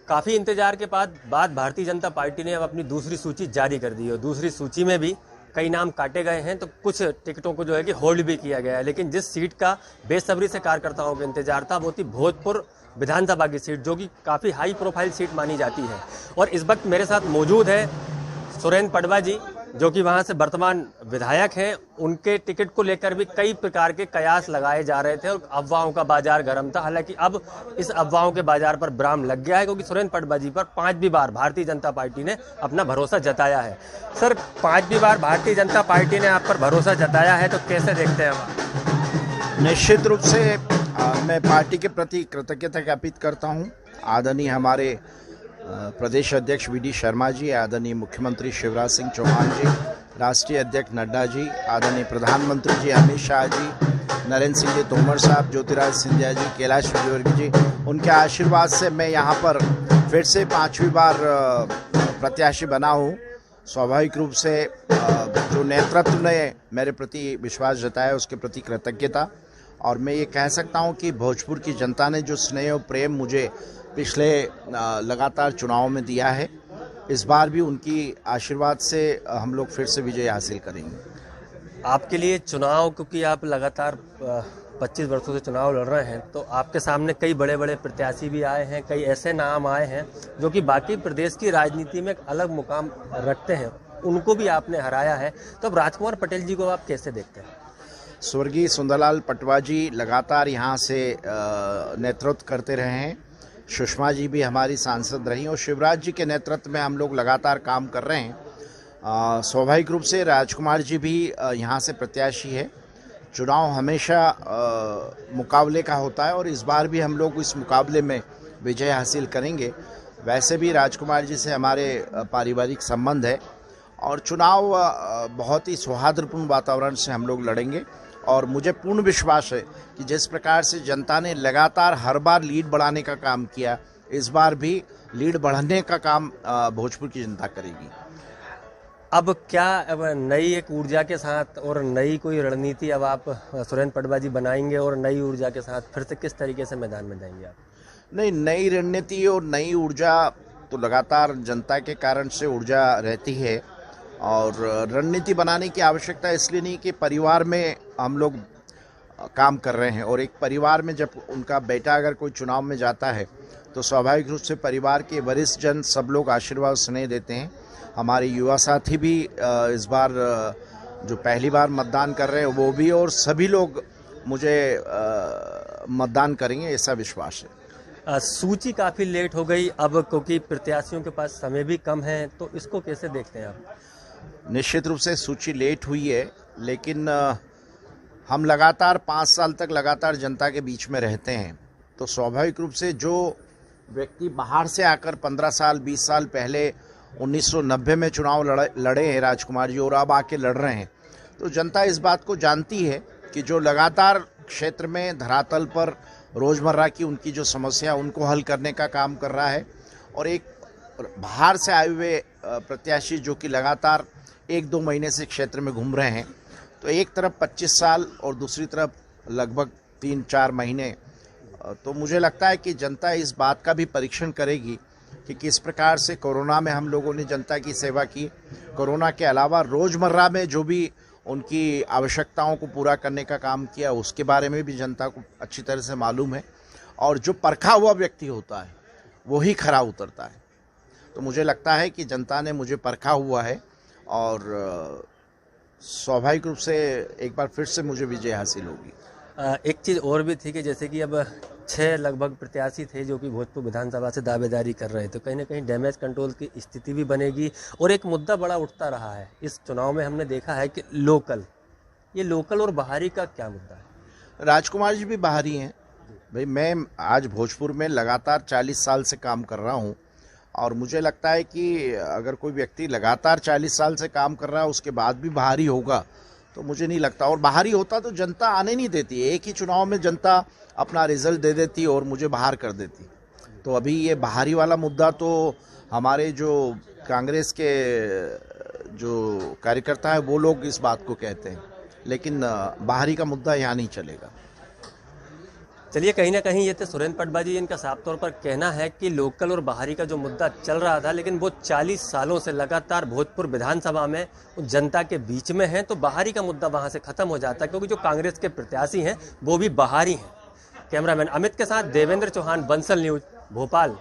काफ़ी इंतजार के बाद भारतीय जनता पार्टी ने अब अपनी दूसरी सूची जारी कर दी है। दूसरी सूची में भी कई नाम काटे गए हैं, तो कुछ टिकटों को जो है कि होल्ड भी किया गया है। लेकिन जिस सीट का बेसब्री से कार्यकर्ताओं को इंतजार था वो थी भोजपुर विधानसभा की सीट, जो कि काफ़ी हाई प्रोफाइल सीट मानी जाती है। और इस वक्त मेरे साथ मौजूद है सुरेंद्र पडवा जी, जो कि वहां से वर्तमान विधायक हैं। उनके टिकट को लेकर भी कई प्रकार के कयास लगाए जा रहे थे और अफवाहों का बाजार गर्म था। हालांकि अब इस अफवाहों के बाजार पर विराम लग गया है, क्योंकि सुरेंद्र पडवा जी पर 5वीं बार भारतीय जनता पार्टी ने अपना भरोसा जताया है। सर, 5वीं बार भारतीय जनता पार्टी ने आप पर भरोसा जताया है, तो कैसे देखते हैं आप? निश्चित रूप से मैं पार्टी के प्रति कृतज्ञता ज्ञापित करता हूं। आदरणीय हमारे प्रदेश अध्यक्ष वी डी शर्मा जी, आदरणीय मुख्यमंत्री शिवराज सिंह चौहान जी, राष्ट्रीय अध्यक्ष नड्डा जी, आदरणीय प्रधानमंत्री जी अमित शाह जी, नरेंद्र सिंह जी तोमर साहब, ज्योतिराज सिंधिया जी, कैलाश विजयवर्गीय जी, उनके आशीर्वाद से मैं यहाँ पर फिर से 5वीं बार प्रत्याशी बना हूँ। स्वाभाविक रूप से जो नेतृत्व ने मेरे प्रति विश्वास जताया उसके प्रति कृतज्ञता, और मैं ये कह सकता हूँ कि भोजपुर की जनता ने जो स्नेह और प्रेम मुझे पिछले लगातार चुनाव में दिया है, इस बार भी उनकी आशीर्वाद से हम लोग फिर से विजय हासिल करेंगे। आपके लिए चुनाव, क्योंकि आप लगातार 25 वर्षों से चुनाव लड़ रहे हैं, तो आपके सामने कई बड़े बड़े प्रत्याशी भी आए हैं, कई ऐसे नाम आए हैं जो कि बाकी प्रदेश की राजनीति में एक अलग मुकाम रखते हैं, उनको भी आपने हराया है। तो अब राजकुमार पटेल जी को आप कैसे देखते हैं? स्वर्गीय सुंदरलाल पटवा जी लगातार यहाँ से नेतृत्व करते रहे हैं। सुषमा जी भी हमारी सांसद रही और शिवराज जी के नेतृत्व में हम लोग लगातार काम कर रहे हैं। स्वाभाविक रूप से राजकुमार जी भी यहाँ से प्रत्याशी है। चुनाव हमेशा मुकाबले का होता है और इस बार भी हम लोग इस मुकाबले में विजय हासिल करेंगे। वैसे भी राजकुमार जी से हमारे पारिवारिक संबंध है और चुनाव बहुत ही सौहार्दपूर्ण वातावरण से हम लोग लड़ेंगे। और मुझे पूर्ण विश्वास है कि जिस प्रकार से जनता ने लगातार हर बार लीड बढ़ाने का काम किया, इस बार भी लीड बढ़ाने का काम भोजपुर की जनता करेगी। अब क्या नई एक ऊर्जा के साथ और नई कोई रणनीति अब आप सुरेंद्र पडवा जी बनाएंगे और नई ऊर्जा के साथ फिर से किस तरीके से मैदान में जाएंगे आप? नहीं, नई रणनीति और नई ऊर्जा तो लगातार जनता के कारण से ऊर्जा रहती है और रणनीति बनाने की आवश्यकता इसलिए नहीं कि परिवार में हम लोग काम कर रहे हैं और एक परिवार में जब उनका बेटा अगर कोई चुनाव में जाता है तो स्वाभाविक रूप से परिवार के वरिष्ठ जन सब लोग आशीर्वाद स्नेह देते हैं। हमारे युवा साथी भी इस बार जो पहली बार मतदान कर रहे हैं वो भी, और सभी लोग मुझे मतदान करेंगे, ऐसा विश्वास है। सूची काफ़ी लेट हो गई अब, क्योंकि प्रत्याशियों के पास समय भी कम है, तो इसको कैसे देखते हैं आप? निश्चित रूप से सूची लेट हुई है, लेकिन हम लगातार 5 साल तक लगातार जनता के बीच में रहते हैं, तो स्वाभाविक रूप से जो व्यक्ति बाहर से आकर 15 साल 20 साल पहले 1990 में चुनाव लड़े हैं राजकुमार जी और अब आके लड़ रहे हैं, तो जनता इस बात को जानती है कि जो लगातार क्षेत्र में धरातल पर रोज़मर्रा की उनकी जो समस्या उनको हल करने का काम कर रहा है। और एक बाहर से आए हुए प्रत्याशी जो कि लगातार 1-2 महीने से क्षेत्र में घूम रहे हैं, तो एक तरफ 25 साल और दूसरी तरफ लगभग 3-4 महीने, तो मुझे लगता है कि जनता इस बात का भी परीक्षण करेगी कि किस प्रकार से कोरोना में हम लोगों ने जनता की सेवा की। कोरोना के अलावा रोज़मर्रा में जो भी उनकी आवश्यकताओं को पूरा करने का काम किया उसके बारे में भी जनता को अच्छी तरह से मालूम है, और जो परखा हुआ व्यक्ति होता है वही खरा उतरता है। तो मुझे लगता है कि जनता ने मुझे परखा हुआ है और स्वाभाविक रूप से एक बार फिर से मुझे विजय हासिल होगी। एक चीज़ और भी थी कि जैसे कि अब 6 लगभग प्रत्याशी थे जो कि भोजपुर विधानसभा से दावेदारी कर रहे थे, कहीं ना कहीं डैमेज कंट्रोल की स्थिति भी बनेगी। और एक मुद्दा बड़ा उठता रहा है इस चुनाव में, हमने देखा है कि ये लोकल और बाहरी का क्या मुद्दा है? राजकुमार जी भी बाहरी हैं भाई। मैं आज भोजपुर में लगातार 40 साल से काम कर रहा हूँ और मुझे लगता है कि अगर कोई व्यक्ति लगातार 40 साल से काम कर रहा है उसके बाद भी बाहरी होगा तो मुझे नहीं लगता, और बाहरी होता तो जनता आने नहीं देती। एक ही चुनाव में जनता अपना रिजल्ट दे देती और मुझे बाहर कर देती। तो अभी ये बाहरी वाला मुद्दा तो हमारे जो कांग्रेस के जो कार्यकर्ता है वो लोग इस बात को कहते हैं, लेकिन बाहरी का मुद्दा यहाँ नहीं चलेगा। चलिए, कहीं ना कहीं ये थे सुरेंद्र पटवा जी। इनका साफ तौर पर कहना है कि लोकल और बाहरी का जो मुद्दा चल रहा था, लेकिन वो 40 सालों से लगातार भोजपुर विधानसभा में जनता के बीच में है, तो बाहरी का मुद्दा वहां से खत्म हो जाता है, क्योंकि जो कांग्रेस के प्रत्याशी हैं वो भी बाहरी हैं। कैमरामैन अमित के साथ देवेंद्र चौहान, बंसल न्यूज, भोपाल।